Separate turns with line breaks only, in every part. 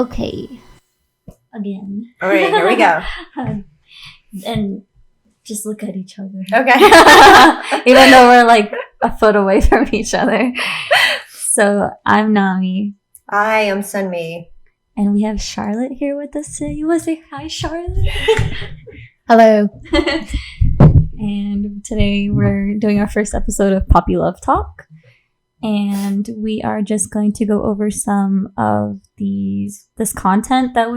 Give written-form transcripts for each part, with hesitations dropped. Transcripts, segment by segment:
Okay. Again.
All right, here we go.
And just look at each other.
Okay.
Even though we're like a foot away from each other. So I'm Nami.
I am Sunmi.
And we have Charlotte here with us today. You want to say hi, Charlotte?
Hello.
And today we're doing our first episode of Poppy Love Talk. And we are just going to go over some of this content that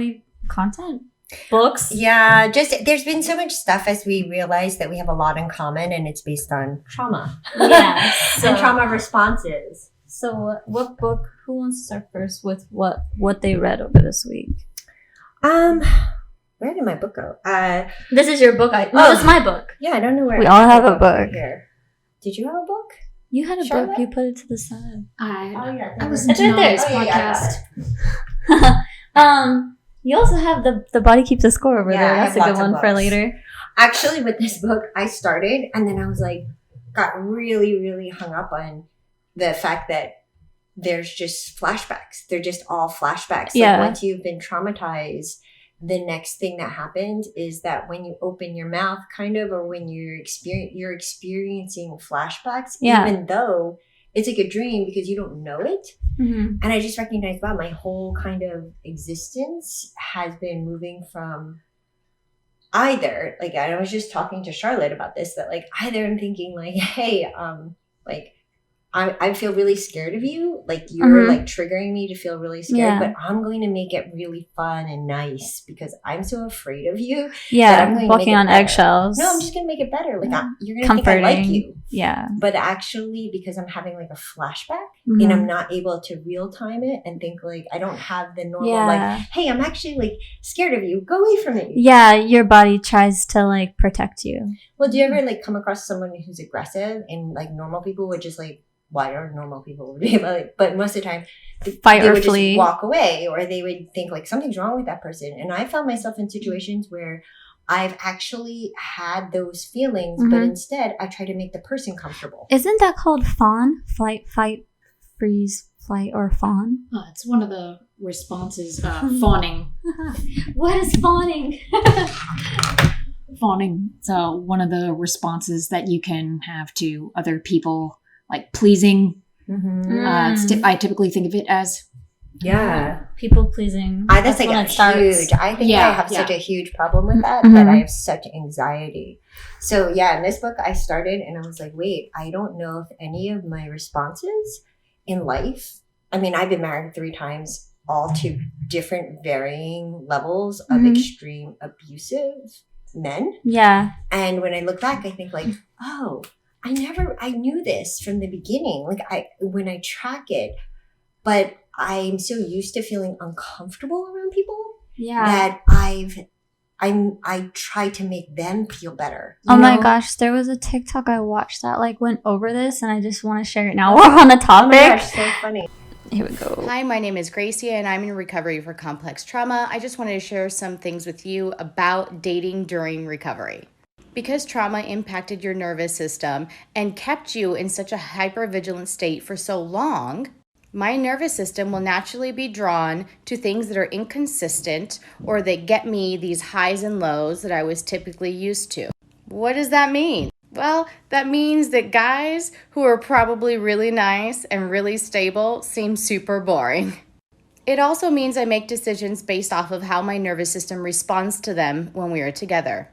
books.
Yeah, there's been so much stuff as we realize that we have a lot in common, and it's based on trauma.
Yeah.
And trauma responses.
So what book, who wants to start first with what they read over this week?
Where did my book go?
This is your book. It's my book.
Yeah, I don't know where.
We all have a book.
Here. Did you have a book?
You had a
Charlotte?
book. You put it to the side.
I was
It's right there.
this podcast.
You also have the Body Keeps a Score over
Yeah,
there.
I
That's a
have
good
lots of
one for
books.
later.
Actually, with this book, I started, and then I was like, got really, really hung up on the fact that there's just flashbacks. They're just all flashbacks.
Yeah.
Like once you've been traumatized, the next thing that happens is that when you open your mouth, kind of, or when you're experiencing flashbacks,
Yeah.
even though it's like a dream because you don't know it.
Mm-hmm.
And I just recognized, wow, my whole kind of existence has been moving from either, like, I was just talking to Charlotte about this, that like either I'm thinking like, hey, like I feel really scared of you, like you're like triggering me to feel really scared, but I'm going to make it really fun and nice because I'm so afraid of you. that I'm going to
Walking
make it
on
better.
eggshells.
No, I'm just going to make it better. Like you're going to think
Comforting.
I like you.
Yeah.
But actually, because I'm having like a flashback
Mhm.
and I'm not able to real time it and think like I don't have the normal like, hey, I'm actually like scared of you. Go away from me.
Yeah, your body tries to like protect you.
Well, do you ever like come across someone who's aggressive and like normal people would just like, why are normal people would be like, but most of the time
Fight
they
or
would
flee.
just walk away, or they would think like something's wrong with that person. And I found myself in situations where I've actually had those feelings, but instead I try to make the person comfortable.
Isn't that called fawn? Flight, fight, freeze, flight, or fawn?
It's one of the responses. Fawning.
What is fawning?
Fawning. So one of the responses that you can have to other people, like pleasing. I typically think of it as
People pleasing.
That's like
when
a
it starts.
huge. I think I have such a huge problem with that I have such anxiety. So in this book I started and I was like, wait, I don't know if any of my responses in life. I mean, I've been married 3 times, all to different varying levels of extreme abusive men.
Yeah.
And when I look back, I think like, oh, I knew this from the beginning. Like when I track it, but I'm so used to feeling uncomfortable around people that I try to make them feel better.
Oh my gosh, there was a TikTok I watched that like went over this, and I just want to share it now. We're on the topic.
Oh my gosh, so funny.
Here we go.
Hi, my name is Gracie and I'm in recovery for complex trauma. I just wanted to share some things with you about dating during recovery. Because trauma impacted your nervous system and kept you in such a hypervigilant state for so long, my nervous system will naturally be drawn to things that are inconsistent or that get me these highs and lows that I was typically used to. What does that mean? Well, that means that guys who are probably really nice and really stable seem super boring. It also means I make decisions based off of how my nervous system responds to them when we are together.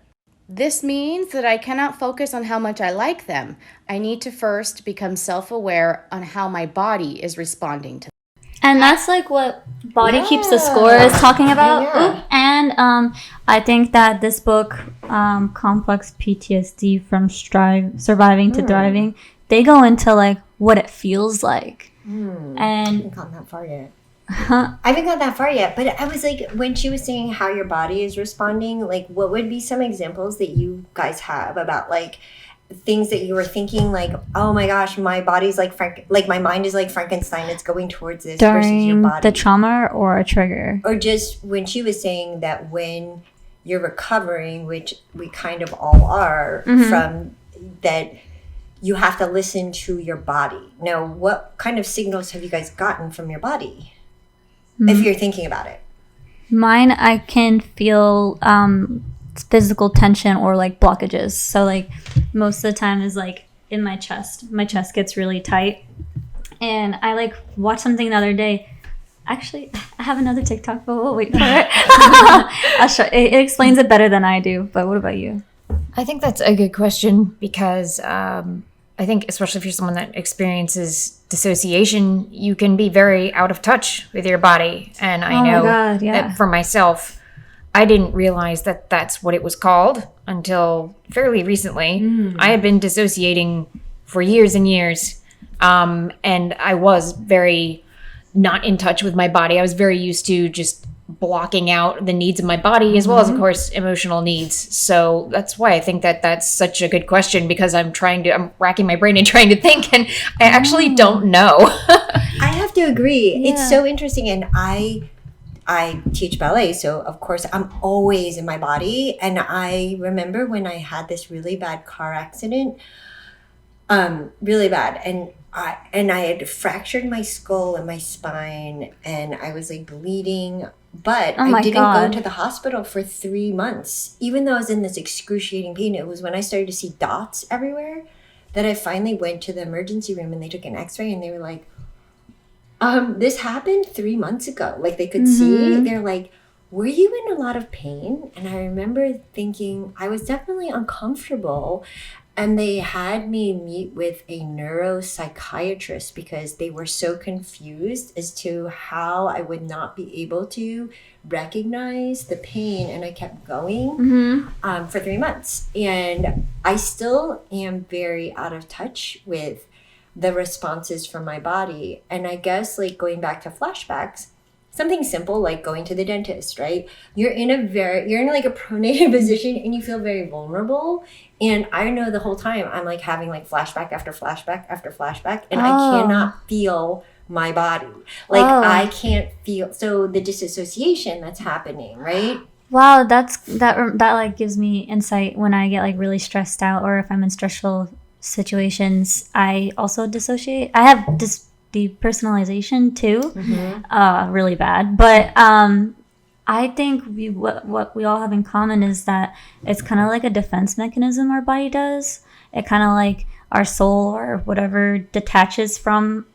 This means that I cannot focus on how much I like them. I need to first become self-aware on how my body is responding to them.
And that's like what Body Keeps the Score is talking about.
Yeah.
And I think that this book, Complex PTSD from Surviving to Thriving, they go into like what it feels like.
I
And
haven't gotten that far yet. I haven't got that far yet, but I was like, when she was saying how your body is responding, like what would be some examples that you guys have about like things that you were thinking like, oh my gosh, my body's like my mind is like Frankenstein, it's going towards this versus your
during
body.
the trauma or a trigger? Or
just when she was saying that when you're recovering, which we kind of all are from that, you have to listen to your body. Now, what kind of signals have you guys gotten from your body? If you're thinking about it.
Mine, I can feel physical tension or like blockages. So like most of the time is like in my chest. My chest gets really tight. And I like watched something the other day. Actually, I have another TikTok, but we'll wait for it. I'll show it. It explains it better than I do. But what about you?
I think that's a good question because I think especially if you're someone that experiences dissociation, you can be very out of touch with your body. And I know that for myself, I didn't realize that that's what it was called until fairly recently. I had been dissociating for years and years. And I was very not in touch with my body. I was very used to just blocking out the needs of my body as well as, of course, emotional needs. So that's why I think that that's such a good question because I'm racking my brain and trying to think, and I actually don't know.
I have to agree.
Yeah.
It's so interesting. And I teach ballet, so of course I'm always in my body. And I remember when I had this really bad car accident, really bad, and I had fractured my skull and my spine, and I was like bleeding. But I didn't go to the hospital for 3 months, even though I was in this excruciating pain. It was when I started to see dots everywhere that I finally went to the emergency room, and they took an X-ray, and they were like, this happened 3 months ago. Like they could see. They're like, were you in a lot of pain? And I remember thinking I was definitely uncomfortable. And they had me meet with a neuropsychiatrist because they were so confused as to how I would not be able to recognize the pain. And I kept going for 3 months. And I still am very out of touch with the responses from my body. And I guess like going back to flashbacks, something simple like going to the dentist, right? You're in like a pronated position and you feel very vulnerable. And I know the whole time I'm like having like flashback after flashback after flashback, and I cannot feel my body. Like I can't feel. So the disassociation that's happening, right?
Wow, that like gives me insight when I get like really stressed out or if I'm in stressful situations. I also dissociate. I have depersonalization too, really bad. But I think what we all have in common is that it's kind of like a defense mechanism our body does. It kind of like our soul or whatever detaches from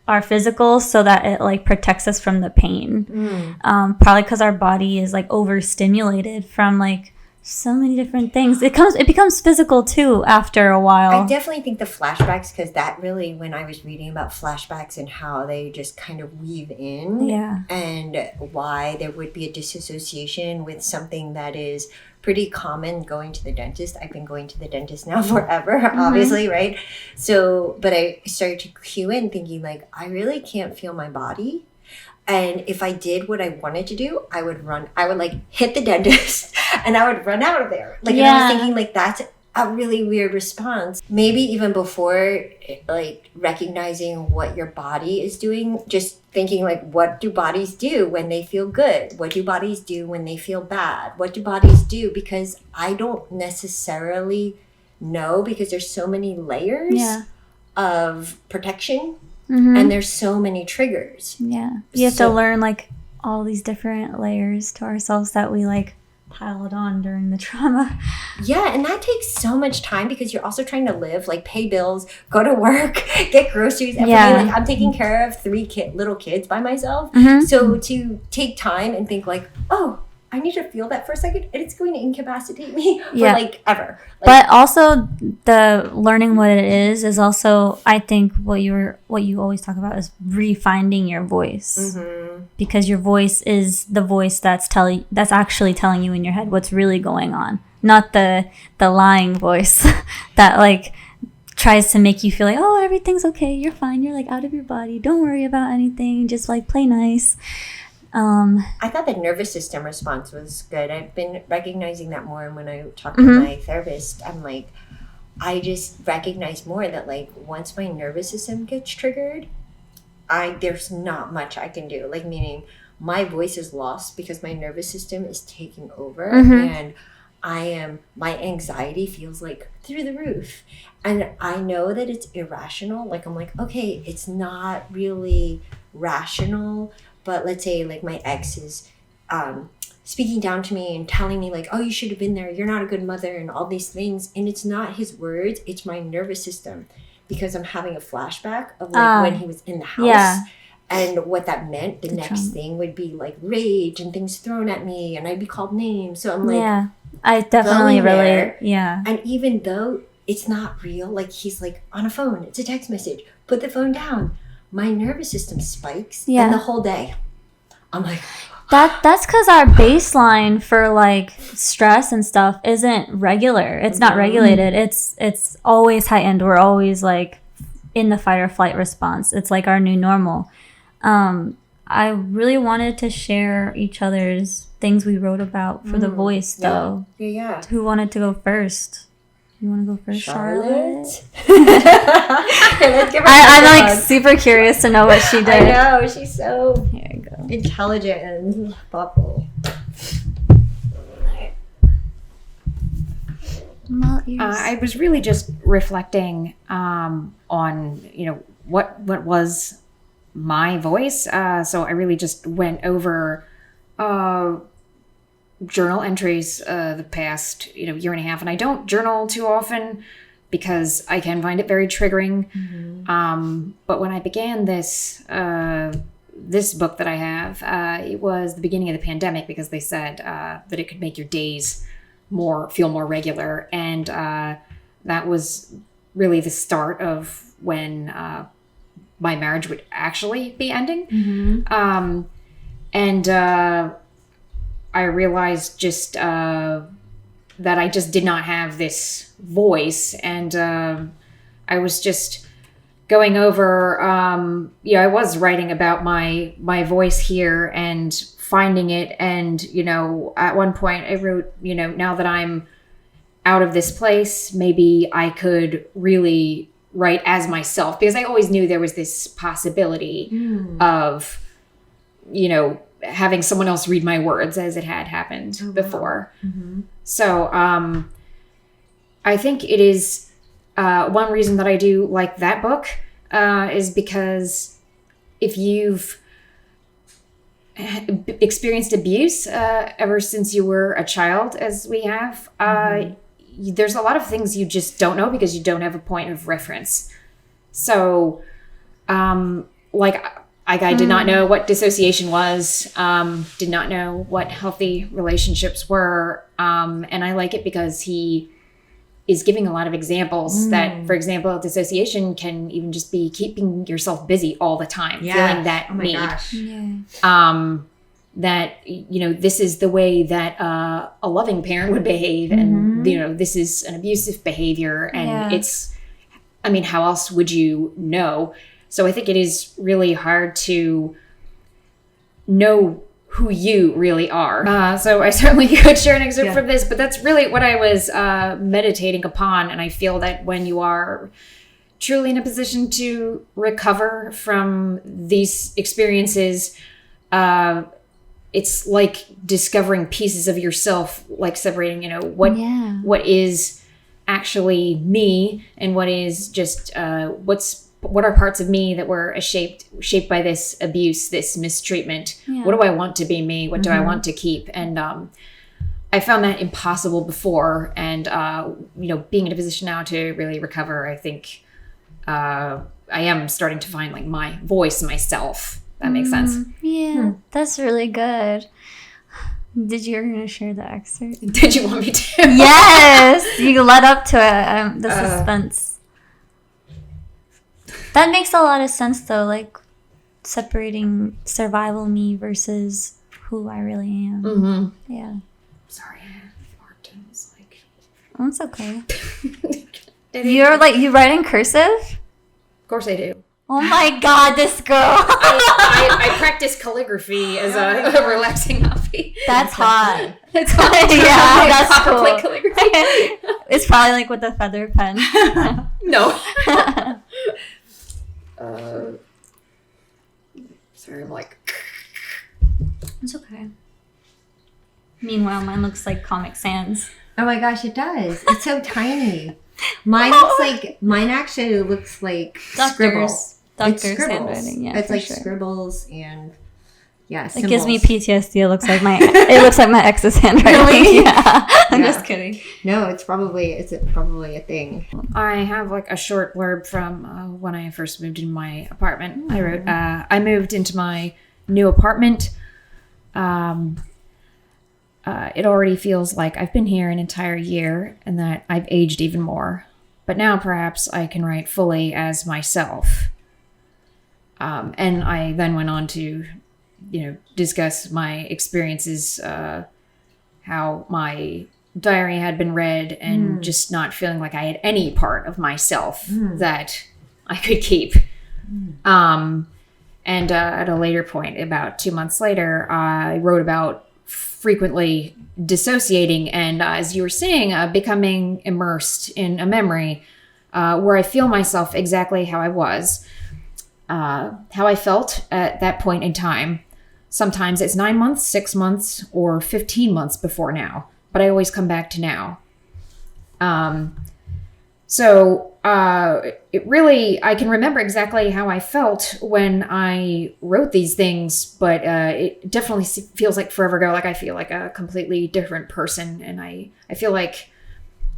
our physical so that it like protects us from the pain. Probably because our body is like overstimulated from like so many different things. It becomes physical too after a while.
I definitely think the flashbacks, because that really, when I was reading about flashbacks and how they just kind of weave in, and why there would be a disassociation with something that is pretty common, going to the dentist. I've been going to the dentist now forever, obviously, right? So, but I started to cue in thinking like, I really can't feel my body. And if I did what I wanted to do, I would like hit the dentist and I would run out of there. Like, and I was thinking like, that's a really weird response. Maybe even before like recognizing what your body is doing, just thinking like, what do bodies do when they feel good? What do bodies do when they feel bad? What do bodies do? Because I don't necessarily know, because there's so many layers of protection. And there's so many triggers. Yeah.
You have to learn like all these different layers to ourselves that we like piled on during the trauma.
Yeah, and that takes so much time because you're also trying to live, like pay bills, go to work, get groceries. And for me, like I'm taking care of 3 little kids by myself. So to take time and think like, oh, I need to feel that for a second, and it's going to incapacitate me for like ever. Like,
but also the learning what it is also, I think what you always talk about is refinding your voice, because your voice is the voice that's actually telling you in your head what's really going on, not the lying voice that like tries to make you feel like, oh, everything's okay, you're fine, you're like out of your body, don't worry about anything, just like play nice.
I thought the nervous system response was good. I've been recognizing that more, and when I talk to my therapist, I'm like, I just recognize more that like once my nervous system gets triggered, there's not much I can do. Like, meaning my voice is lost because my nervous system is taking over, and my anxiety feels like through the roof. And I know that it's irrational. Like, I'm like, okay, it's not really rational. But let's say like my ex is speaking down to me and telling me like, oh, you should have been there, you're not a good mother, and all these things. And it's not his words, it's my nervous system, because I'm having a flashback of like when he was in the house and what that meant. The next thing would be like rage and things thrown at me, and I'd be called names. So I'm like,
I definitely relate.
And even though it's not real, like he's like on a phone, it's a text message, put the phone down, my nervous system spikes, and the whole day I'm like,
that's because our baseline for like stress and stuff isn't regular. It's not regulated. It's always heightened. We're always like in the fight or flight response. It's like our new normal. I really wanted to share each other's things we wrote about for the voice, though.
Yeah.
Who wanted to go first? You want to go first, Charlotte? I'm like super curious to know what she did.
I know, she's so
Here you go.
intelligent and thoughtful.
I was really just reflecting on, what was my voice. So I really just went over journal entries the past year and a half, and I don't journal too often because I can find it very triggering. But when I began this book that I have, it was the beginning of the pandemic, because they said that it could make your days feel more regular, and that was really the start of when my marriage would actually be ending. And I realized just that I just did not have this voice, and I was just going over, I was writing about my voice here and finding it, and at one point I wrote, now that I'm out of this place, maybe I could really write as myself, because I always knew there was this possibility of having someone else read my words, as it had happened before. So I think it is one reason that I do like that book is because if you've experienced abuse ever since you were a child, as we have, there's a lot of things you just don't know because you don't have a point of reference. So I did not know what dissociation was, did not know what healthy relationships were. And I like it because he is giving a lot of example that, for example, dissociation can even just be keeping yourself busy all the time, feeling that need. That, this is the way that a loving parent would behave. And, this is an abusive behavior. And how else would you know? So I think it is really hard to know who you really are. So I certainly could share an excerpt from this, but that's really what I was meditating upon. And I feel that when you are truly in a position to recover from these experiences, it's like discovering pieces of yourself, like separating, what is actually me and what is just what are parts of me that were shaped by this abuse, this mistreatment. What do I want to be me? What do I want to keep? And I found that impossible before. And being in a position now to really recover, I think I am starting to find like my voice, myself. That makes sense.
That's really good. Did you going to share the excerpt?
Did you want me to?
Yes, you led up to it. The suspense. That makes a lot of sense, though, like separating survival me versus who I really am. Yeah.
Sorry, I marked it. It's like...
Oh, it's okay. You write in cursive?
Of course I do.
Oh my God, this girl.
I practice calligraphy as a relaxing hobby.
That's hot.
It's hot.
Yeah, that's cool.
Play calligraphy.
It's probably like with a feather pen.
No. Sorry, I'm like...
It's okay. Meanwhile, mine looks like Comic Sans.
Oh my gosh, it does. It's so tiny. Mine actually looks like scribbles.
Doctor's handwriting, yeah.
It's like
sure.
scribbles and Yeah,
it gives me PTSD. It looks like my ex's handwriting.
Really?
Yeah. I'm just kidding.
No, it's probably a thing.
I have like a short blurb from when I first moved into my apartment. I wrote, I moved into my new apartment. It already feels like I've been here an entire year and that I've aged even more. But now perhaps I can write fully as myself. And I then went on to, discuss my experiences, how my diary had been read and just not feeling like I had any part of myself that I could keep. And at a later point, about 2 months later, I wrote about frequently dissociating and, as you were saying, becoming immersed in a memory where I feel myself exactly how I was, how I felt at that point in time. Sometimes it's 9 months, 6 months, or 15 months before now, but I always come back to now. I can remember exactly how I felt when I wrote these things, but it definitely feels like forever ago. Like I feel like a completely different person. And I feel like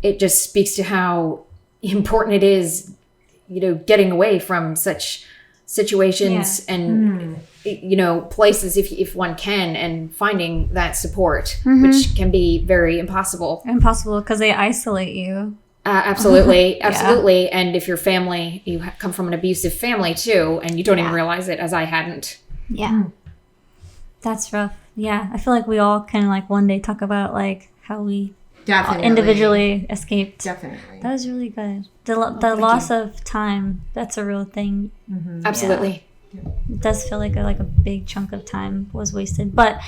it just speaks to how important it is, getting away from such situations and, places if one can, and finding that support, which can be very impossible.
Impossible because they isolate you.
Absolutely. And if your family, you come from an abusive family too, and you don't even realize it, as I hadn't.
Yeah. That's rough. Yeah. I feel like we all can one day talk about how we individually escaped.
Definitely.
That was really good. The loss of time, that's a real thing.
Absolutely.
Yeah. It does feel like a big chunk of time was wasted. But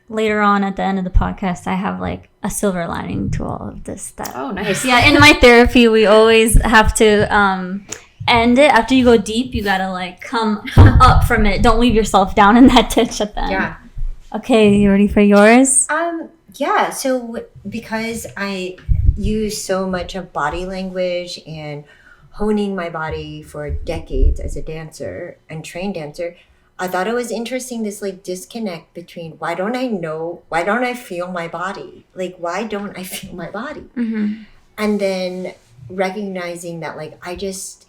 later on at the end of the podcast, I have a silver lining to all of this.
Oh, nice.
Yeah, in my therapy, we always have to end it. After you go deep, you gotta come up from it. Don't leave yourself down in that ditch at the end.
Yeah.
Okay, you ready for yours?
Yeah. So because I use so much of body language and honing my body for decades as a dancer and trained dancer, I thought it was interesting, this disconnect between why don't I feel my body? Why don't I feel my body?
Mm-hmm.
And then recognizing that I just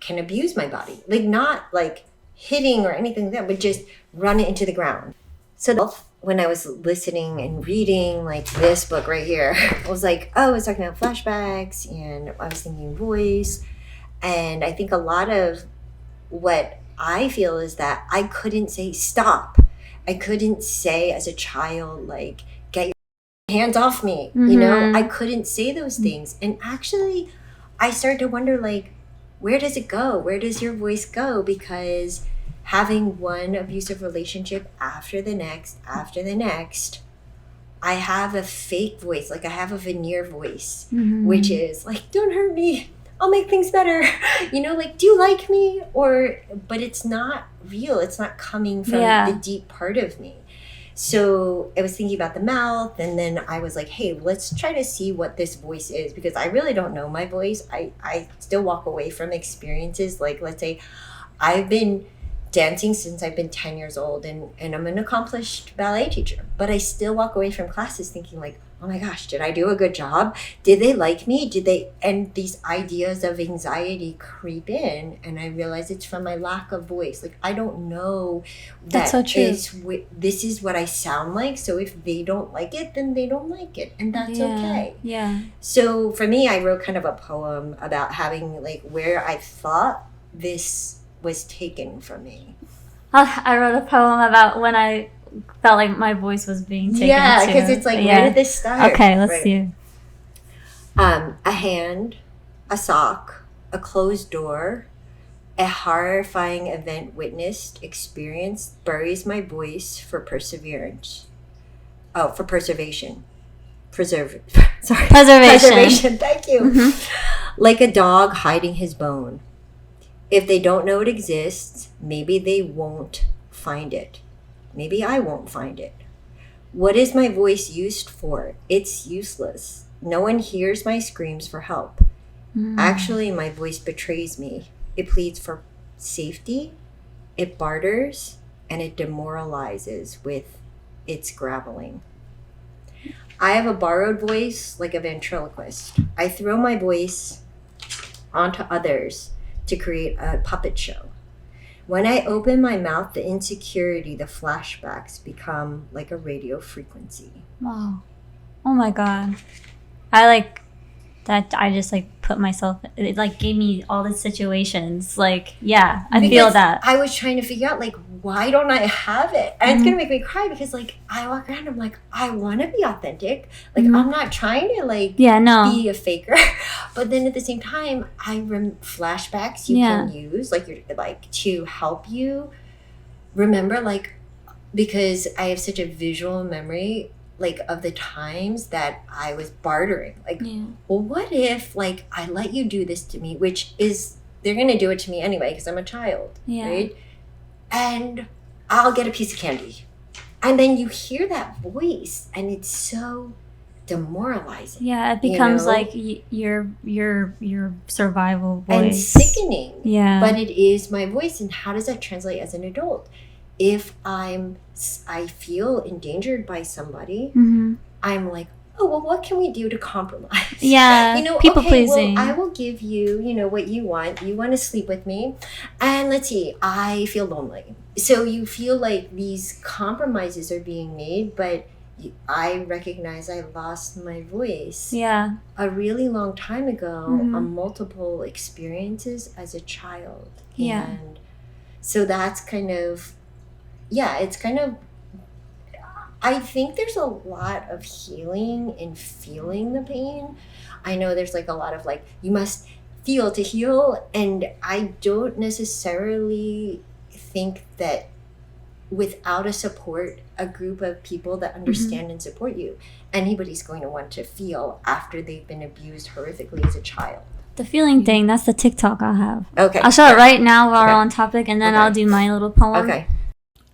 can abuse my body. Not hitting or anything like that, but just run it into the ground. So when I was listening and reading this book right here, I was I was talking about flashbacks and I was thinking voice. And I think a lot of what I feel is that I couldn't say stop. I couldn't say as a child, get your hands off me.
Mm-hmm.
I couldn't say those things. And actually, I started to wonder, where does it go? Where does your voice go? Because having one abusive relationship after the next, I have a fake voice. I have a veneer voice, which is don't hurt me. I'll make things better. Do you like me? But it's not real. It's not coming from the deep part of me. So I was thinking about the mouth, and then I was hey, let's try to see what this voice is, because I really don't know my voice. I still walk away from experiences. Let's say I've been dancing since I've been 10 years old, and I'm an accomplished ballet teacher, but I still walk away from classes thinking oh my gosh, did I do a good job? Did they like me? And these ideas of anxiety creep in, and I realize it's from my lack of voice. I don't know that
That's so true.
This is what I sound like. So if they don't like it, then they don't like it. And that's okay.
Yeah.
So for me, I wrote kind of a poem about having where I thought this was taken from me.
I wrote a poem about when I felt like my voice was being taken.
Yeah, because it's where did this start?
Okay, let's see.
A hand, a sock, a closed door, a horrifying event witnessed, experienced, buries my voice for perseverance. Oh, for preservation. Preservation. Thank you.
Mm-hmm.
Like a dog hiding his bone. If they don't know it exists, maybe they won't find it. Maybe I won't find it. What is my voice used for? It's useless. No one hears my screams for help. Actually, my voice betrays me. It pleads for safety. It barters. and it demoralizes with its graveling. I have a borrowed voice like a ventriloquist. I throw my voice onto others to create a puppet show. When I open my mouth, the insecurity, the flashbacks become like a radio frequency.
Wow. Oh my God. I like that. I just like put myself, it like gave me all the situations. Like, yeah, I feel that.
I was trying to figure out like, why don't I have it? And it's going to make me cry because like, I walk around, I'm like, I want to be authentic. Like, I'm not trying to like be a faker. But then at the same time, flashbacks you can use like you're like to help you remember, like, because I have such a visual memory like of the times that I was bartering. Like, well, what if like I let you do this to me, which is they're going to do it to me anyway because I'm a child, right? And I'll get a piece of candy. And then you hear that voice and it's so demoralizing.
Yeah, it becomes like your survival voice.
And sickening.
Yeah.
But it is my voice. And how does that translate as an adult? If I feel endangered by somebody, I'm like, oh, well, what can we do to compromise?
Yeah, people pleasing.
Well, I will give you, what you want. You want to sleep with me. And let's see, I feel lonely. So you feel like these compromises are being made, but I recognize I lost my voice a really long time ago on multiple experiences as a child.
Yeah.
And so that's kind of, it's kind of, I think there's a lot of healing in feeling the pain. I know there's like a lot of like, you must feel to heal. And I don't necessarily think that without a group of people that understand and support you, anybody's going to want to feel after they've been abused horrifically as a child.
The feeling thing, that's the TikTok I'll have.
Okay.
I'll show it right now while we're on topic, and then I'll do my little poem.
Okay.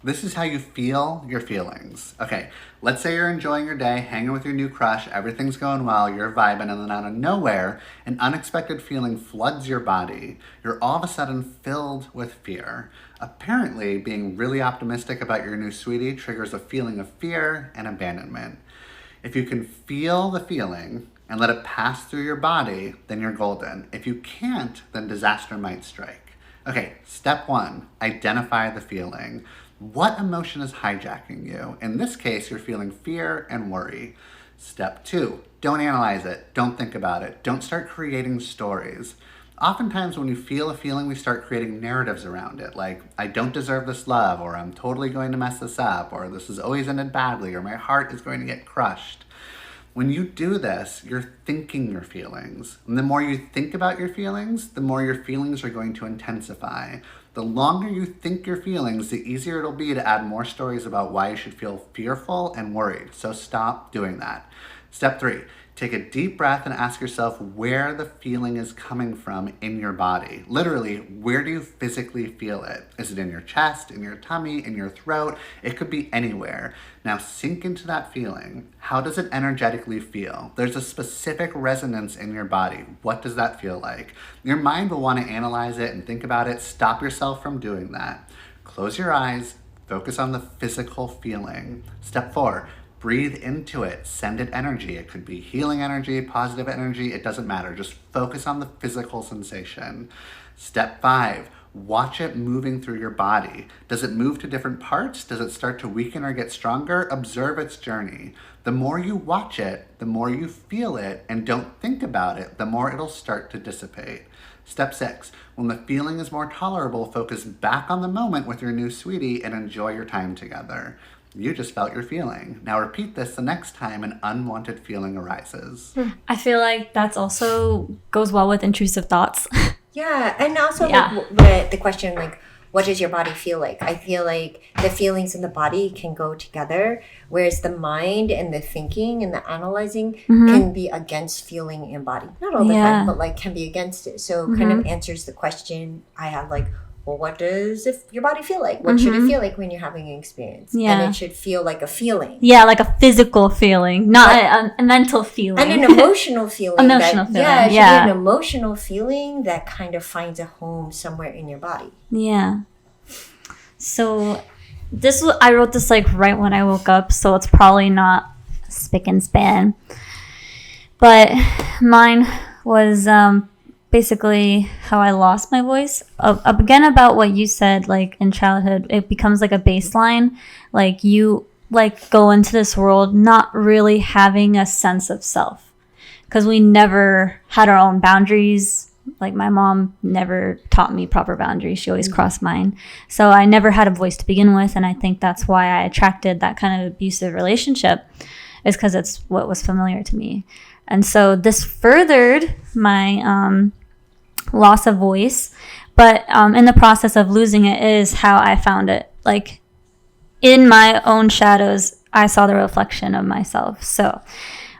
This is how you feel your feelings. Okay, let's say you're enjoying your day, hanging with your new crush, everything's going well, you're vibing, and then out of nowhere, an unexpected feeling floods your body. You're all of a sudden filled with fear. Apparently, being really optimistic about your new sweetie triggers a feeling of fear and abandonment. If you can feel the feeling and let it pass through your body, then you're golden. If you can't, then disaster might strike. Okay, step 1, identify the feeling. What emotion is hijacking you? In this case, you're feeling fear and worry. Step 2, don't analyze it. Don't think about it. Don't start creating stories. Oftentimes when you feel a feeling, we start creating narratives around it, like, I don't deserve this love, or I'm totally going to mess this up, or this has always ended badly, or my heart is going to get crushed. When you do this, you're thinking your feelings. And the more you think about your feelings, the more your feelings are going to intensify. The longer you think your feelings, the easier it'll be to add more stories about why you should feel fearful and worried. So stop doing that. Step 3, take a deep breath and ask yourself where the feeling is coming from in your body. Literally, where do you physically feel it? Is it in your chest, in your tummy, in your throat? It could be anywhere. Now sink into that feeling. How does it energetically feel? There's a specific resonance in your body. What does that feel like? Your mind will want to analyze it and think about it. Stop yourself from doing that. Close your eyes, focus on the physical feeling. Step 4, breathe into it, send it energy. It could be healing energy, positive energy, it doesn't matter. Just focus on the physical sensation. Step 5, watch it moving through your body. Does it move to different parts? Does it start to weaken or get stronger? Observe its journey. The more you watch it, the more you feel it, and don't think about it, the more it'll start to dissipate. Step 6, when the feeling is more tolerable, focus back on the moment with your new sweetie and enjoy your time together. You just felt your feeling. Now repeat this the next time an unwanted feeling arises.
I feel like that's also goes well with intrusive thoughts.
Yeah, and also like, the question, like, what does your body feel like? I feel like the feelings in the body can go together, whereas the mind and the thinking and the analyzing can be against feeling in body. Not all the time, but like can be against it. So kind of answers the question I had, like, well, what does your body feel like? What should it feel like when you're having an experience?
Yeah.
And it should feel like a feeling.
Yeah, like a physical feeling, not a mental feeling.
And an emotional feeling.
Yeah, it should be
an emotional feeling that kind of finds a home somewhere in your body.
Yeah. So I wrote this like right when I woke up, so it's probably not spick and span. But mine was basically how I lost my voice. Again, about what you said, like in childhood, it becomes like a baseline. Like you like go into this world not really having a sense of self, because we never had our own boundaries. Like my mom never taught me proper boundaries. She always crossed mine. So I never had a voice to begin with. And I think that's why I attracted that kind of abusive relationship, is because it's what was familiar to me. And so this furthered my loss of voice. But in the process of losing it is how I found it. Like in my own shadows, I saw the reflection of myself. So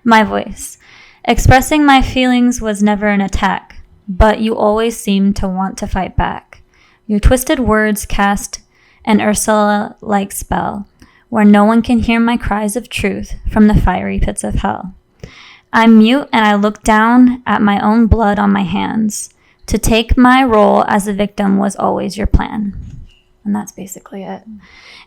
my voice. Expressing my feelings was never an attack, but you always seem to want to fight back. Your twisted words cast an Ursula-like spell, where no one can hear my cries of truth from the fiery pits of hell. I'm mute and I look down at my own blood on my hands. To take my role as a victim was always your plan. And that's basically it.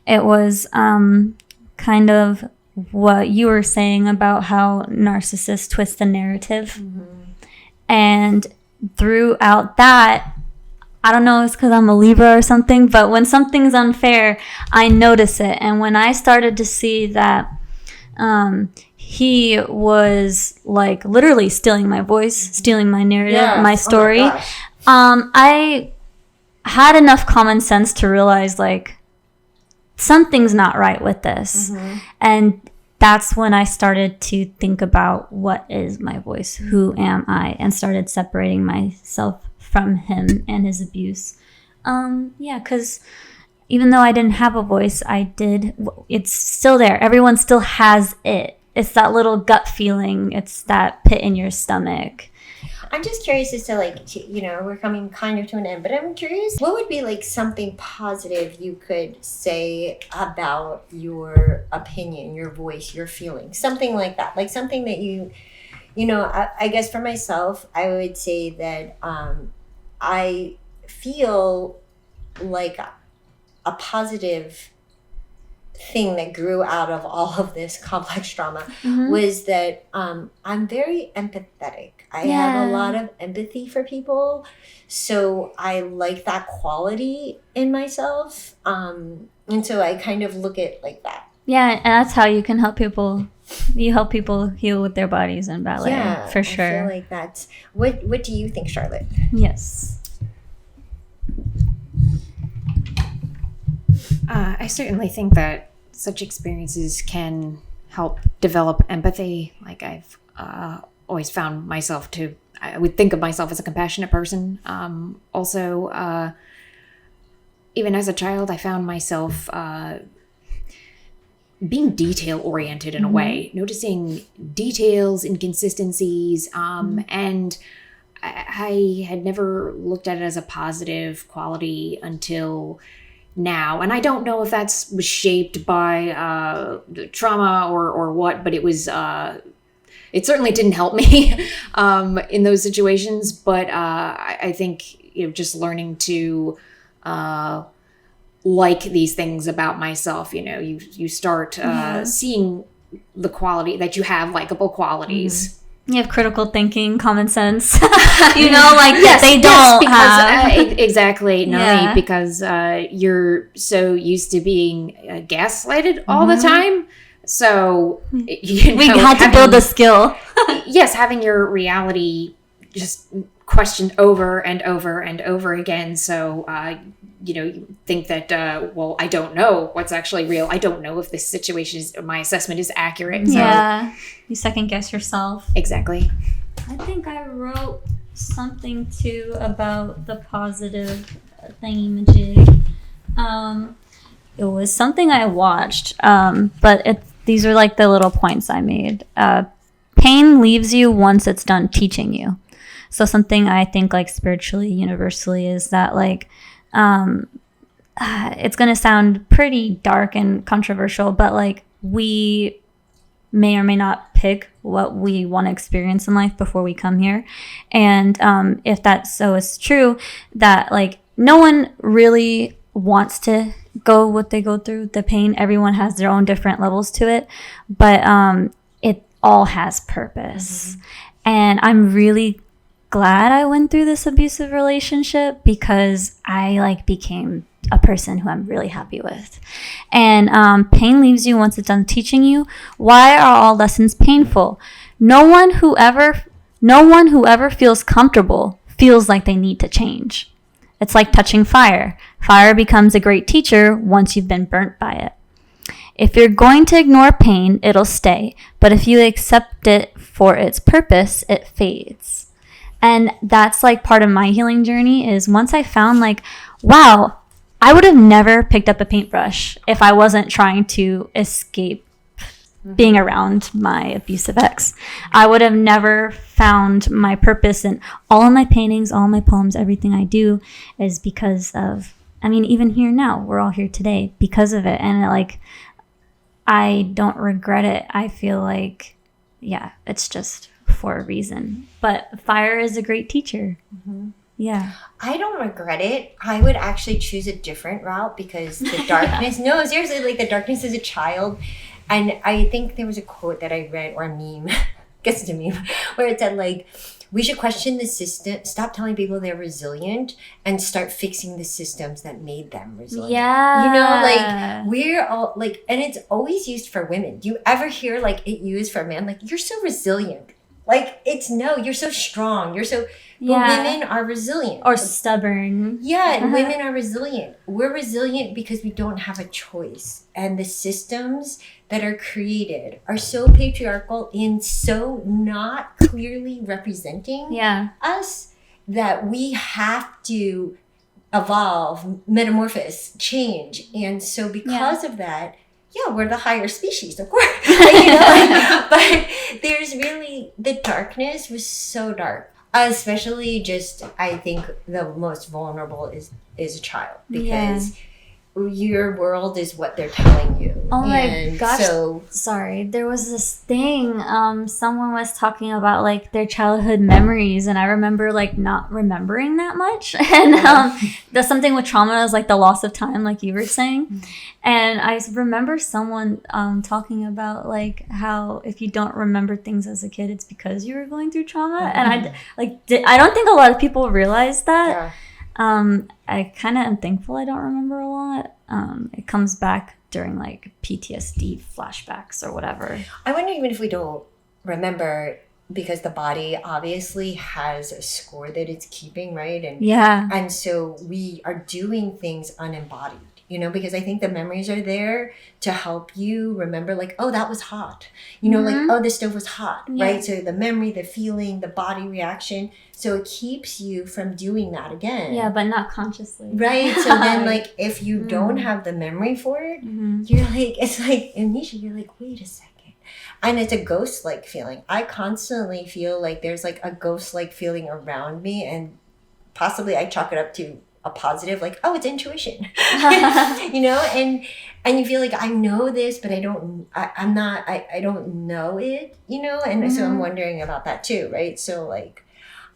It was kind of what you were saying about how narcissists twist the narrative. Mm-hmm. And throughout that, I don't know, it's because I'm a Libra or something, but when something's unfair, I notice it. And when I started to see that he was like literally stealing my voice, stealing my narrative, my story, I had enough common sense to realize like something's not right with this. Mm-hmm. And that's when I started to think about what is my voice, who am I, and started separating myself from him and his abuse. Because even though I didn't have a voice, it's still there. Everyone still has it. It's that little gut feeling. It's that pit in your stomach.
I'm just curious as to we're coming kind of to an end, but I'm curious, what would be like something positive you could say about your opinion, your voice, your feelings, something like that, like something that I guess for myself, I would say that I feel like a positive thing that grew out of all of this complex trauma was that I'm very empathetic. I have a lot of empathy for people, so I like that quality in myself, and so I kind of look at like that.
Yeah, and that's how you can help people. You help people heal with their bodies in ballet, for sure.
I feel like that's what do you think, Charlotte?
Yes.
I certainly think that such experiences can help develop empathy. Like I've always found myself I would think of myself as a compassionate person. Also, even as a child, I found myself being detail oriented in a way, noticing details, inconsistencies, and I had never looked at it as a positive quality until now. And I don't know if was shaped by trauma or what, but it was it certainly didn't help me in those situations. But I think just learning to like these things about myself, you start seeing the quality that you have, likable qualities.
You have critical thinking, common sense, yes, they don't have.
Exactly, Nami, because you're so used to being gaslighted all the time. So, we
had to build a skill.
Yes, having your reality just questioned over and over and over again. So, you think that, I don't know what's actually real. I don't know if this situation my assessment is accurate. So.
Yeah, you second guess yourself.
Exactly.
I think I wrote something too about the positive thingamajig. It was something I watched, but these are like the little points I made. Pain leaves you once it's done teaching you. So something I think like spiritually, universally is that like, it's going to sound pretty dark and controversial, but like we may or may not pick what we want to experience in life before we come here. And if that so is true, that like no one really wants to go through, the pain, everyone has their own different levels to it, but it all has purpose. And I'm really glad I went through this abusive relationship, because I like became a person who I'm really happy with. And pain leaves you once it's done teaching you. Why are all lessons painful? No one who ever feels comfortable feels like they need to change. It's like touching fire. Fire becomes a great teacher once you've been burnt by it. If you're going to ignore pain, it'll stay. But if you accept it for its purpose, it fades. And that's like part of my healing journey, is once I found like, wow, I would have never picked up a paintbrush if I wasn't trying to escape being around my abusive ex. I would have never found my purpose in all of my paintings, all my poems, everything I do is because of, I mean, even here now, we're all here today because of it. And I don't regret it. I feel like, yeah, it's just for a reason. But fire is a great teacher. Yeah.
I don't regret it. I would actually choose a different route, because the darkness, no, seriously, like the darkness as a child. And I think there was a quote that I read, or a meme, I guess it's a meme, where it said like, we should question the system, stop telling people they're resilient, and start fixing the systems that made them resilient.
Yeah.
You know, like we're all like, and it's always used for women. Do you ever hear like it used for men? Like, you're so resilient. Like, it's no, you're so strong. You're so, but women are resilient.
Or stubborn.
Yeah, and women are resilient. We're resilient because we don't have a choice. And the systems that are created are so patriarchal and so not clearly representing us that we have to evolve, metamorphose, change. And so because of that, we're the higher species, of course. But there's really, the darkness was so dark. Especially just, I think the most vulnerable is a child, because your world is what they're telling you.
Oh my gosh. So, sorry. There was this thing, someone was talking about like their childhood memories, and I remember like not remembering that much. And there's something with trauma is like the loss of time, like you were saying. And I remember someone talking about like how if you don't remember things as a kid, it's because you were going through trauma. And I don't think a lot of people realize that. I kind of am thankful I don't remember a lot. It comes back during like PTSD flashbacks or whatever.
I wonder even if we don't remember, because the body obviously has a score that it's keeping, right? And so we are doing things unembodied, because I think the memories are there to help you remember, like, oh, that was hot. Like, oh, the stove was hot, right? So the memory, the feeling, the body reaction. So it keeps you from doing that again.
Yeah, but not consciously.
Right. So then, like, if you don't have the memory for it, you're like, it's like amnesia. You're like, wait a second. And it's a ghost-like feeling. I constantly feel like there's like a ghost-like feeling around me, and possibly I chalk it up to a positive, like, oh, it's intuition. And you feel like I know this, but I don't know it, and so I'm wondering about that too, right? So like,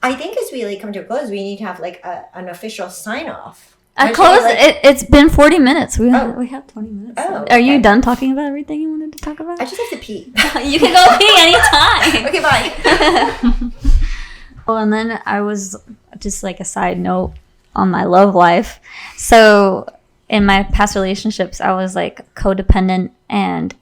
I think as we like come to a close, we need to have like an official sign off.
It's been 40 minutes. We have 20 minutes.
Oh,
Are you done talking about everything you wanted to talk about?
I just have to pee.
You can go pee anytime.
Okay, bye.
Well, and then I was just like a side note on my love life. So in my past relationships, I was like codependent and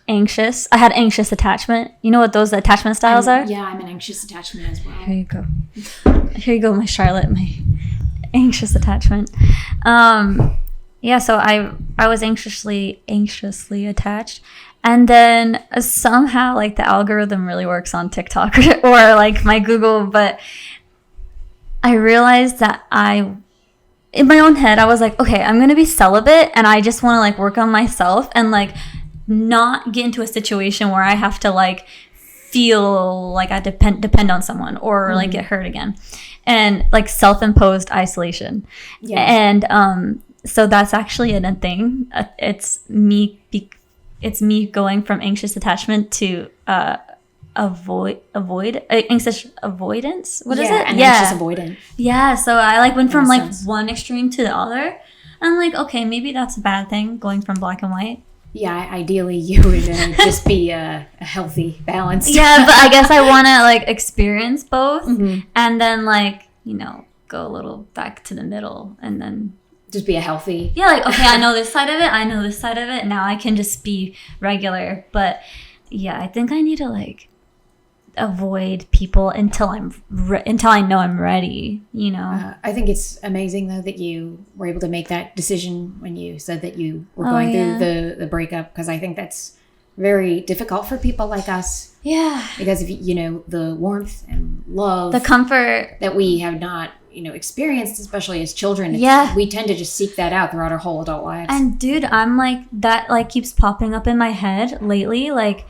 anxious. I had anxious attachment. You know what those attachment styles are?
Yeah, I'm an anxious attachment as well.
Here you go, my Charlotte, my anxious attachment. So I was anxiously attached. And then somehow like the algorithm really works on TikTok or like my Google, but I realized that in my own head, I was like, okay, I'm going to be celibate, and I just want to like work on myself and like not get into a situation where I have to like feel like I depend on someone or like get hurt again, and like self-imposed isolation. And so that's actually a thing. It's me going from anxious attachment to anxious avoidance. What is it?
Anxious avoidant.
Yeah. So I like went from like one extreme to the other. I'm like, okay, maybe that's a bad thing, going from black and white.
Yeah, ideally you would just be a healthy, balanced.
Yeah, but I guess I want to like experience both, and then like, you know, go a little back to the middle, and then
just be a healthy.
Yeah, like, okay, I know this side of it. I know this side of it. Now I can just be regular. But yeah, I think I need to like avoid people until until I know I'm ready, you know.
I think it's amazing though that you were able to make that decision when you said that you were going through the breakup, because I think that's very difficult for people like us.
Yeah.
Because, you know, the warmth and love,
the comfort
that we have not, you know, experienced, especially as children. We tend to just seek that out throughout our whole adult lives.
And dude, I'm like, that like keeps popping up in my head lately, like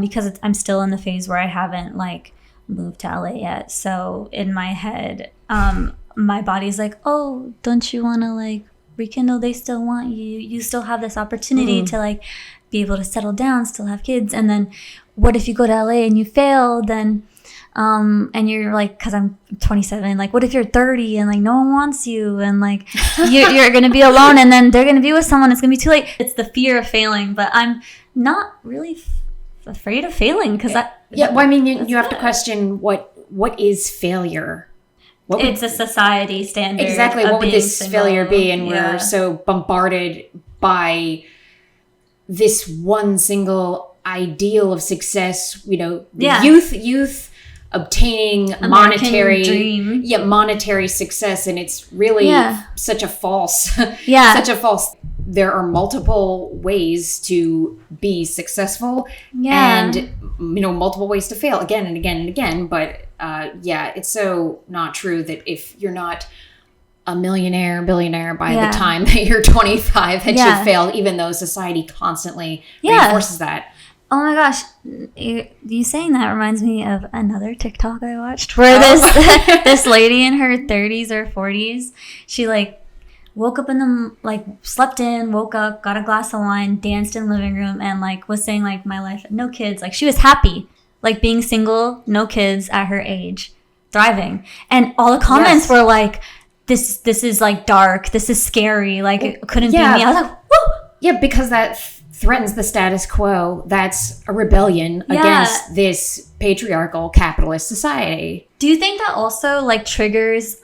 because I'm still in the phase where I haven't like moved to LA yet. So in my head, my body's like, oh, don't you want to like rekindle? They still want you. You still have this opportunity to like be able to settle down, still have kids. And then what if you go to LA and you fail? Then and you're like, because I'm 27, like what if you're 30 and like no one wants you, and like you're gonna be alone, and then they're gonna be with someone, it's gonna be too late. It's the fear of failing, but I'm not really afraid of failing, because
well, I mean, you have to question what is failure.
It's a society standard.
Exactly. What would this failure be? And we're so bombarded by this one single ideal of success, you know, youth obtaining
American
monetary success, and it's really such a false there are multiple ways to be successful and, you know, multiple ways to fail again and again and again, but it's so not true that if you're not a billionaire by the time that you're 25 that you failed, even though society constantly reinforces that.
Oh my gosh, you saying that reminds me of another TikTok I watched where this lady in her 30s or 40s, she like woke up slept in, woke up, got a glass of wine, danced in the living room, and like was saying like, my life, no kids, like she was happy, like being single, no kids at her age, thriving. And all the comments were like, this is like dark, this is scary, like it couldn't be me. I was like, woo!
Yeah, because that threatens the status quo. That's a rebellion against this patriarchal capitalist society.
Do you think that also like triggers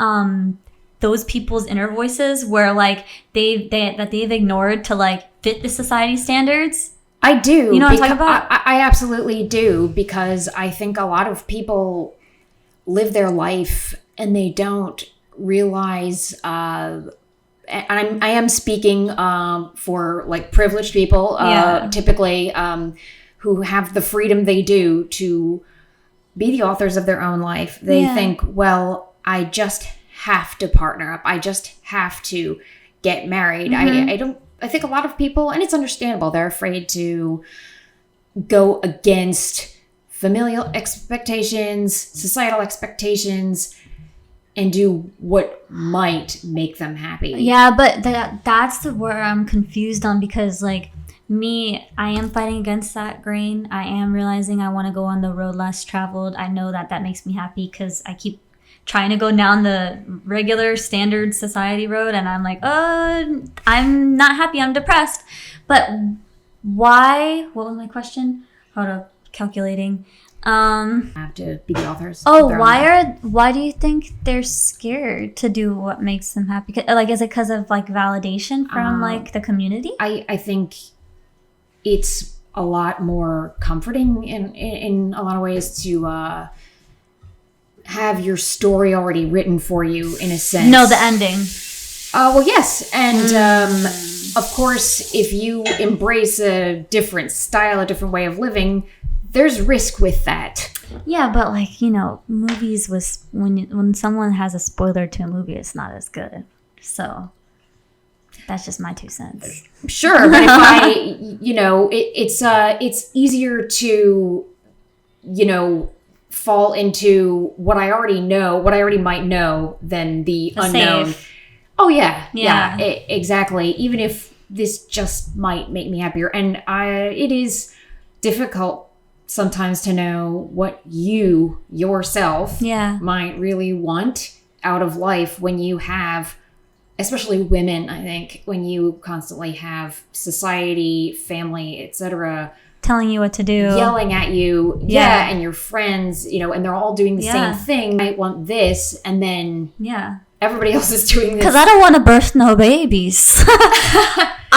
those people's inner voices where like they've ignored to like fit the society standards?
I do.
You know what I'm talking about?
I absolutely do, because I think a lot of people live their life and they don't realize I am speaking for like privileged people, typically who have the freedom they do to be the authors of their own life. They think, well, I just have to partner up. I just have to get married. I think a lot of people, and it's understandable, they're afraid to go against familial expectations, societal expectations, and do what might make them happy.
Yeah, but that's where I'm confused on, because like me, I am fighting against that grain. I am realizing I want to go on the road less traveled. I know that makes me happy because I keep trying to go down the regular standard society road, and I'm like, I'm not happy, I'm depressed. But why? What was my question? Hold up, calculating.
Have to be the authors.
Why do you think they're scared to do what makes them happy? Like, is it because of like validation from like the community?
I think it's a lot more comforting in a lot of ways to have your story already written for you, in a sense.
No, the ending.
Well, yes. And of course, if you embrace a different style, a different way of living, there's risk with that.
Yeah, but like, you know, movies when someone has a spoiler to a movie, it's not as good. So that's just my 2 cents.
Sure, but if it's easier to, you know, fall into what I already might know than the unknown.
Safe.
Oh yeah, exactly. Even if this just might make me happier, and it is difficult sometimes to know what you yourself might really want out of life when you have especially women, I think, when you constantly have society, family, etc.,
telling you what to do,
yelling at you, and your friends, and they're all doing the same thing. I want this, and then everybody else is doing this.
Because I don't want to birth no babies.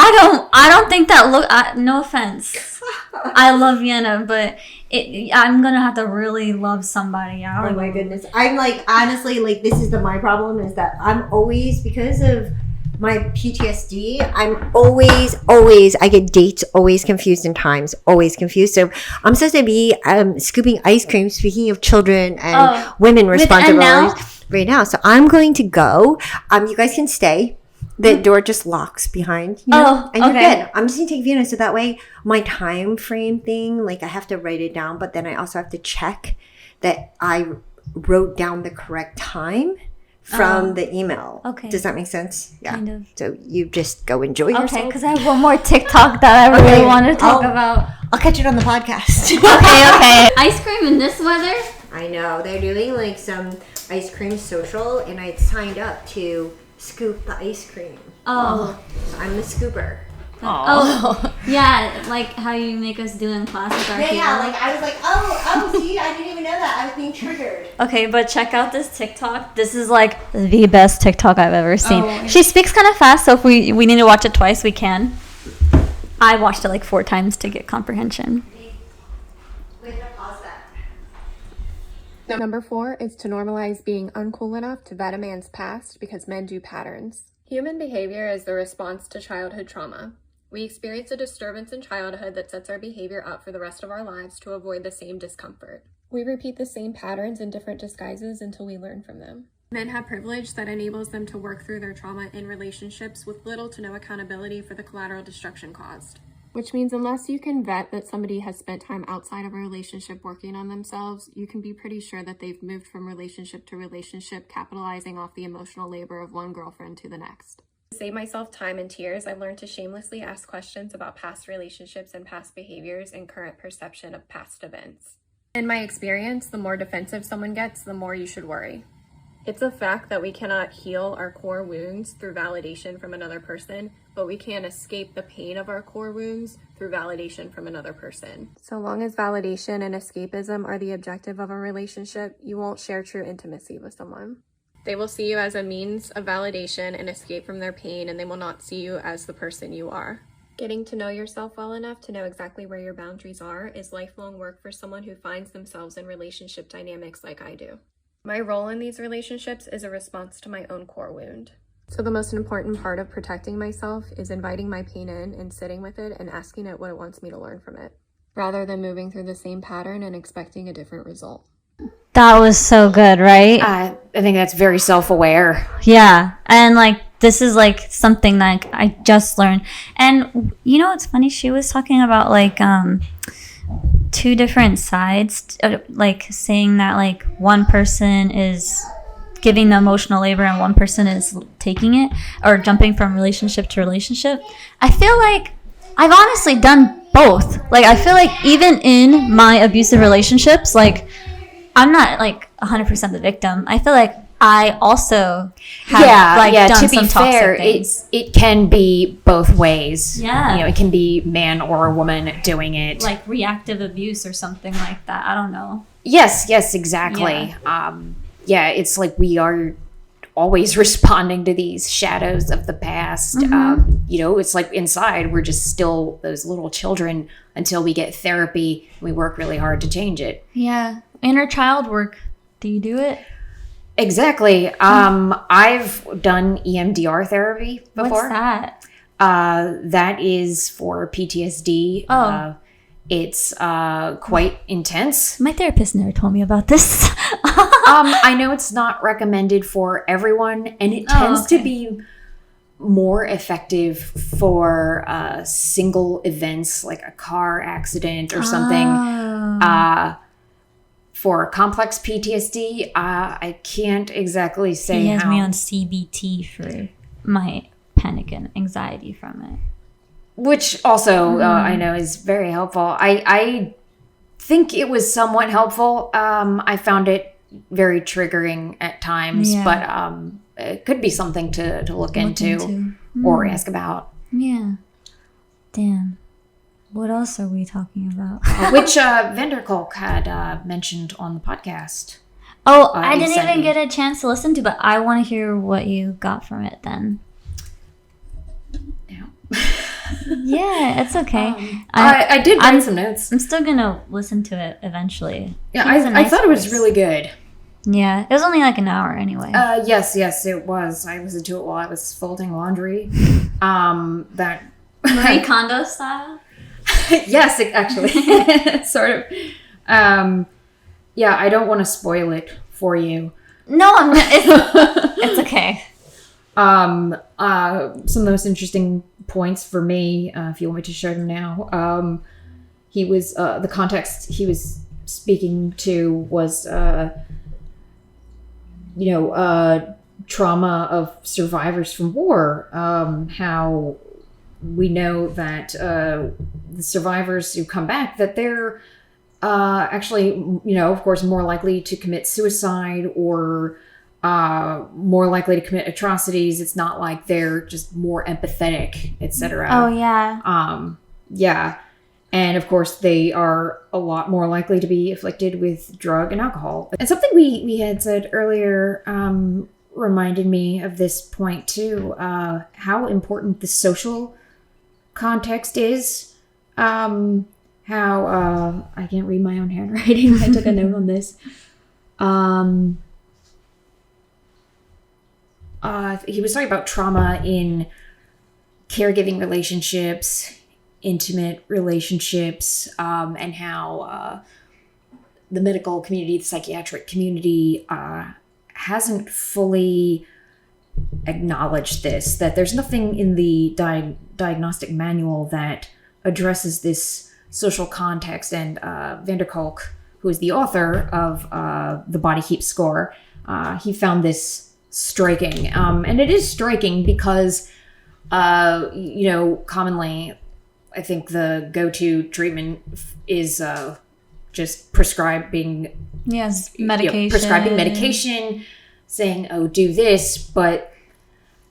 I don't think that no offense. I love Vienna, but I'm gonna have to really love somebody.
Oh my goodness. I'm like, honestly, like, this is my problem is that I'm always, because of my PTSD, I'm always, I get dates always confused and times always confused. So I'm supposed to be scooping ice cream, speaking of children and women responsibilities right now. So I'm going to go. You guys can stay. The door just locks behind you. And you're good. I'm just going to take Vienna. So that way my time frame thing, like I have to write it down, but then I also have to check that I wrote down the correct time from the email. Okay. Does that make sense? Yeah. Kind of. So you just go enjoy yourself.
Okay, because I have one more TikTok that I really want to talk about.
I'll catch it on the podcast.
Okay. Ice cream in this weather?
I know. They're doing like some ice cream social, and I signed up to scoop the ice cream. So I'm the scooper.
Yeah, like how you make us do in class with our
like I was like, see, I didn't even know that. I was being triggered.
Okay, but check out this TikTok. This is like the best TikTok I've ever seen. She speaks kind of fast, so if we need to watch it twice, we can. I watched it like 4 times to get comprehension.
We're gonna pause that.
Number 4 is to normalize being uncool enough to vet a man's past because men do patterns. Human behavior is the response to childhood trauma. We experience a disturbance in childhood that sets our behavior up for the rest of our lives to avoid the same discomfort. We repeat the same patterns in different disguises until we learn from them. Men have privilege that enables them to work through their trauma in relationships with little to no accountability for the collateral destruction caused. Which means unless you can vet that somebody has spent time outside of a relationship working on themselves, you can be pretty sure that they've moved from relationship to relationship, capitalizing off the emotional labor of one girlfriend to the next. To save myself time and tears, I've learned to shamelessly ask questions about past relationships and past behaviors and current perception of past events. In my experience, the more defensive someone gets, the more you should worry. It's a fact that we cannot heal our core wounds through validation from another person, but we can escape the pain of our core wounds through validation from another person. So long as validation and escapism are the objective of a relationship, you won't share true intimacy with someone. They will see you as a means of validation and escape from their pain, and they will not see you as the person you are. Getting to know yourself well enough to know exactly where your boundaries are is lifelong work for someone who finds themselves in relationship dynamics like I do. My role in these relationships is a response to my own core wound. So the most important part of protecting myself is inviting my pain in and sitting with it and asking it what it wants me to learn from it, rather than moving through the same pattern and expecting a different result.
That was so good, right?
I think that's very self-aware.
Yeah. And like, this is like something like I just learned. And you know what's funny? She was talking about like 2 different sides, like saying that like one person is giving the emotional labor and one person is taking it or jumping from relationship to relationship. I feel like I've honestly done both. Like I feel like even in my abusive relationships, like I'm not like 100% the victim. I feel like I also have done
to
some
be fair,
toxic things.
It can be both ways.
Yeah.
It can be man or a woman doing it.
Like reactive abuse or something like that. I don't know.
Yes, exactly. Yeah. It's like we are always responding to these shadows of the past. It's like inside we're just still those little children until we get therapy. We work really hard to change it.
Yeah. Inner child work. Do you do it?
Exactly. I've done EMDR therapy before.
What's that?
That is for PTSD. It's quite intense.
My therapist never told me about this.
I know it's not recommended for everyone, and it tends to be more effective for single events like a car accident or something. For complex PTSD, I can't exactly say how.
He has me on CBT for my panic and anxiety from it.
Which also, I know, is very helpful. I think it was somewhat helpful. I found it very triggering at times, but it could be something to look into. Or ask about.
Yeah. Damn. What else are we talking about?
Which Vanderkolk had mentioned on the podcast.
Oh, I didn't even get a chance to listen to, but I want to hear what you got from it then. Yeah, it's okay.
I did write some notes.
I'm still gonna listen to it eventually.
Yeah, I thought it was really good.
Yeah, it was only like an hour anyway.
Yes, it was. I listened to it while I was folding laundry. That
Marie Kondo style.
Yes, actually, sort of. Yeah, I don't want to spoil it for you.
No, I'm not. It's okay.
Some of the most interesting points for me, if you want me to share them now, he was the context he was speaking to was trauma of survivors from war. How we know that the survivors who come back, that they're actually, of course, more likely to commit suicide or more likely to commit atrocities. It's not like they're just more empathetic, etc.
Oh, yeah.
Yeah. And of course, they are a lot more likely to be afflicted with drug and alcohol. And something we had said earlier reminded me of this point too, how important the social context is. How I can't read my own handwriting. I took a note on this. He was talking about trauma in caregiving relationships, intimate relationships, and how the medical community, the psychiatric community, hasn't fully acknowledged this, that there's nothing in the diagnostic manual that addresses this social context. And Vanderkolk, who is the author of The Body Keeps Score, he found this striking. And it is striking because, commonly, I think the go-to treatment is just prescribing medication, saying, oh, do this. But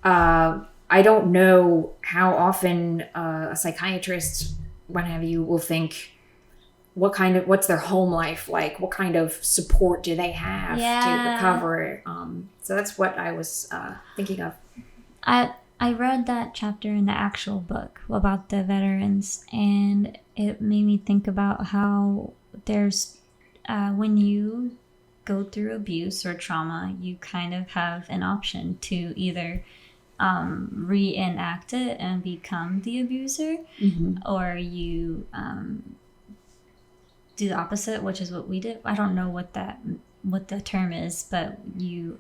I don't know how often a psychiatrist, what have you, will think, what's their home life like? What kind of support do they have to recover? So that's what I was thinking of.
I read that chapter in the actual book about the veterans, and it made me think about how there's, when you go through abuse or trauma, you kind of have an option to either reenact it and become the abuser, or you do the opposite, which is what we did. I don't know what the term is, but you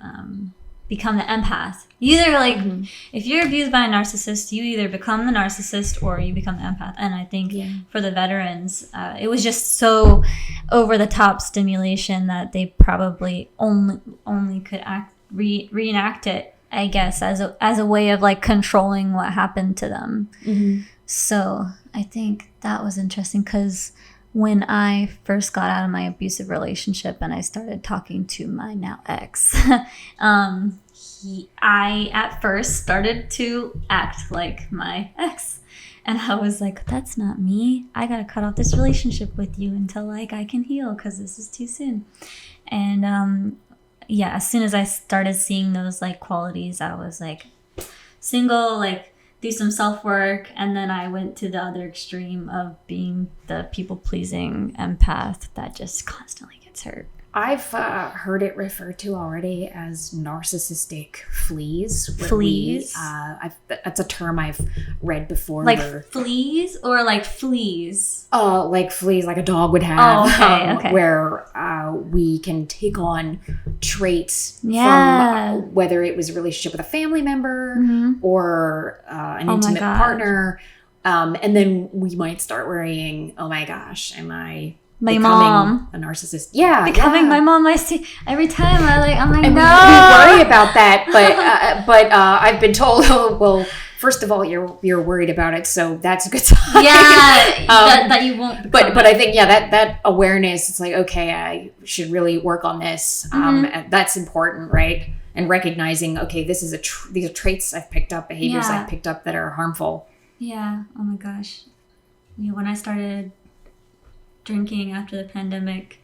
become the empath. You either if you're abused by a narcissist, you either become the narcissist or you become the empath. And I think for the veterans, it was just so over the top stimulation that they probably only could reenact it, I guess, as a way of like controlling what happened to them. So I think that was interesting because when I first got out of my abusive relationship and I started talking to my now ex, I at first started to act like my ex. And I was like, that's not me. I gotta cut off this relationship with you until I can heal because this is too soon. And as soon as I started seeing those qualities, I was single, do some self-work, and then I went to the other extreme of being the people-pleasing empath that just constantly gets hurt.
I've heard it referred to already as narcissistic fleas.
Fleas?
That's a term I've read before.
Fleas or fleas?
Like fleas, like a dog would have.
Oh, okay.
Where we can take on traits from whether it was a relationship with a family member or an intimate partner. And then we might start worrying, oh my gosh, am I becoming
mom
a narcissist? Becoming
my mom. I see every time I'm like,
and
no.
We worry about that, but I've been told, oh, well, first of all, you're worried about it, so that's a good sign.
That you won't.
But I think that awareness, it's like, okay, I should really work on this. And that's important, right? and recognizing, okay, this is these are traits I've picked up, behaviors I've picked up that are harmful.
Yeah. Oh my gosh. Yeah, when I started drinking after the pandemic,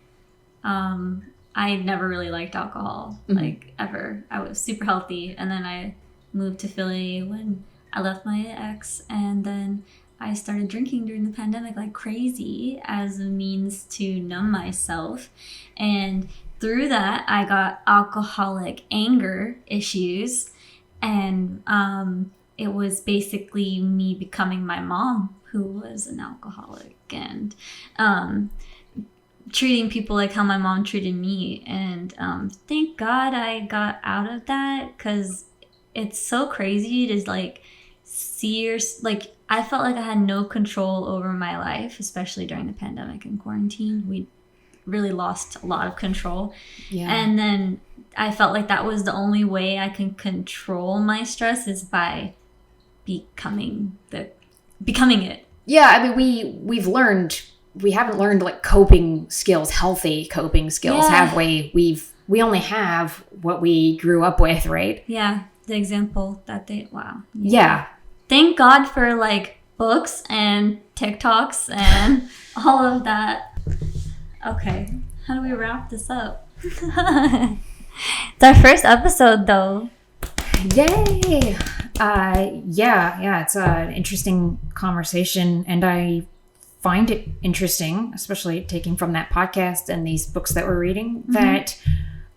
I never really liked alcohol, like ever. I was super healthy, and then I moved to Philly when I left my ex, and then I started drinking during the pandemic like crazy as a means to numb myself. And through that, I got alcoholic anger issues, and it was basically me becoming my mom, who was an alcoholic, and treating people like how my mom treated me. And thank God I got out of that, because it's so crazy to like see like I felt like I had no control over my life, especially during the pandemic and quarantine. We really lost a lot of control. Yeah. And then I felt like that was the only way I can control my stress, is by becoming it.
Yeah, I mean, we haven't learned like coping skills, healthy coping skills, have we? We only have what we grew up with, right?
Yeah, the example that wow.
Yeah.
Thank God for like books and TikToks and all of that. Okay, how do we wrap this up? It's our first episode though.
Yay! Yeah, it's an interesting conversation, and I find it interesting, especially taking from that podcast and these books that we're reading, that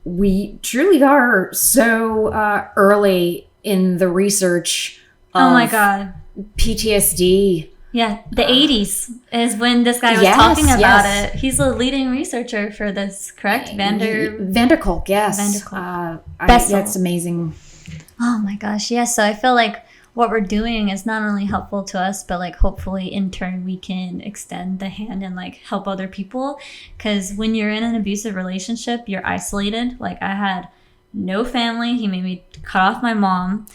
we truly are so early in the research of
oh my God,
PTSD.
Yeah, the 80s is when this guy was talking about it. He's a leading researcher for this, correct?
Van der Kolk, yes. Van der Kolk. That's amazing.
Oh my gosh, yeah. So I feel like what we're doing is not only helpful to us, but like hopefully in turn we can extend the hand and like help other people. Because when you're in an abusive relationship, you're isolated. Like I had no family. He made me cut off my mom.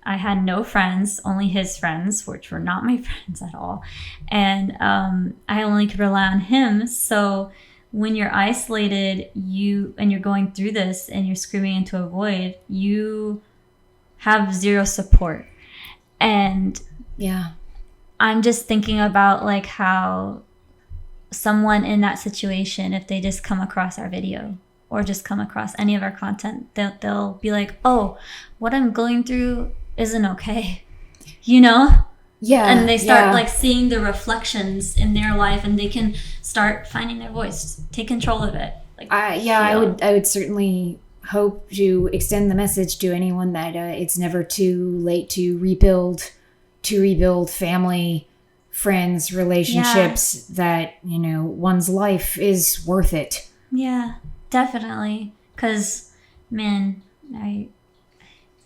I had no friends, only his friends, which were not my friends at all. And I only could rely on him. So when you're isolated, and you're going through this and you're screaming into a void, you have zero support. And yeah, I'm just thinking about like how someone in that situation, if they just come across our video or just come across any of our content, they'll be like, oh, what I'm going through isn't okay, you know? Yeah. And they start like seeing the reflections in their life, and they can start finding their voice, take control of it. Like,
I would certainly hope to extend the message to anyone that it's never too late to rebuild family, friends, relationships, that, you know, one's life is worth it.
Yeah, definitely. Because, man, maybe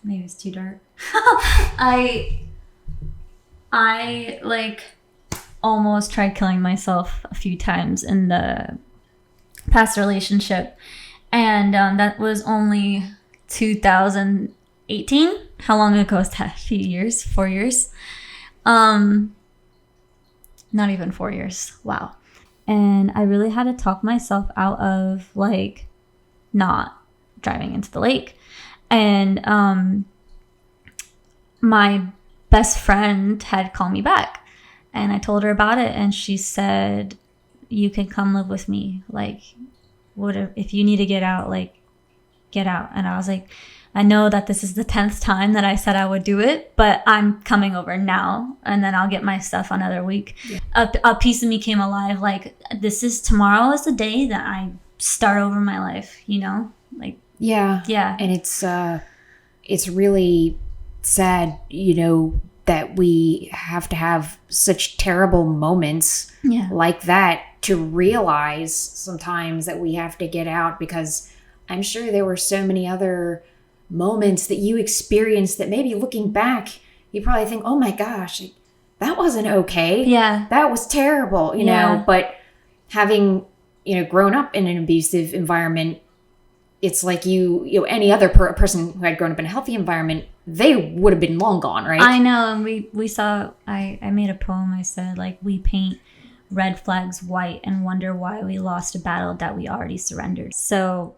it's too dark. I like almost tried killing myself a few times in the past relationship, and that was only 2018. How long ago is that? A few years? 4 years? Not even 4 years. Wow. And I really had to talk myself out of like not driving into the lake. And my best friend had called me back, and I told her about it, and she said, you can come live with me. Like, if you need to get out, like, get out. And I was like, I know that this is the 10th time that I said I would do it, but I'm coming over now, and then I'll get my stuff another week. Yeah. A piece of me came alive. Like, tomorrow is the day that I start over my life, you know? Like, yeah.
And it's really sad, you know, that we have to have such terrible moments like that to realize sometimes that we have to get out, because I'm sure there were so many other moments that you experienced that maybe looking back, you probably think, oh my gosh, that wasn't okay. Yeah. That was terrible, you know, but having, you know, grown up in an abusive environment, it's like you know, any other person who had grown up in a healthy environment, they would have been long gone, right?
I know. And we saw, I made a poem. I said, like, we paint red flags white and wonder why we lost a battle that we already surrendered. So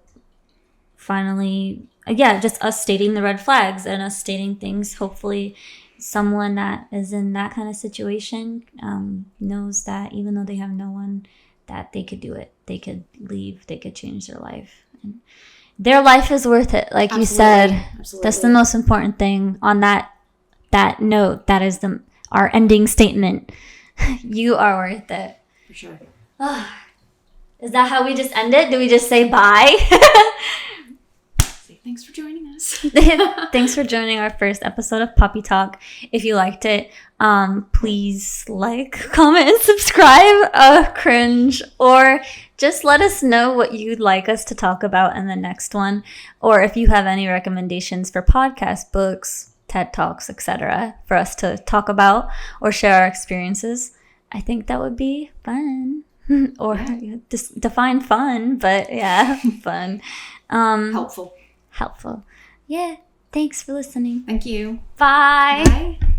finally, just us stating the red flags and us stating things. Hopefully someone that is in that kind of situation knows that even though they have no one, that they could do it. They could leave. They could change their life. And their life is worth it. Like you said, that's the most important thing. On that note, that is our ending statement. You are worth it.
For sure.
Is that how we just end it? Do we just say bye?
Thanks for joining us.
Thanks for joining our first episode of Poppy Talk. If you liked it, please like, comment, and subscribe. Cringe. Or just let us know what you'd like us to talk about in the next one. Or if you have any recommendations for podcasts, books, TED Talks, etc. for us to talk about or share our experiences, I think that would be fun. Or define fun, but fun.
Helpful.
Yeah. Thanks for listening.
Thank you.
Bye.
Bye.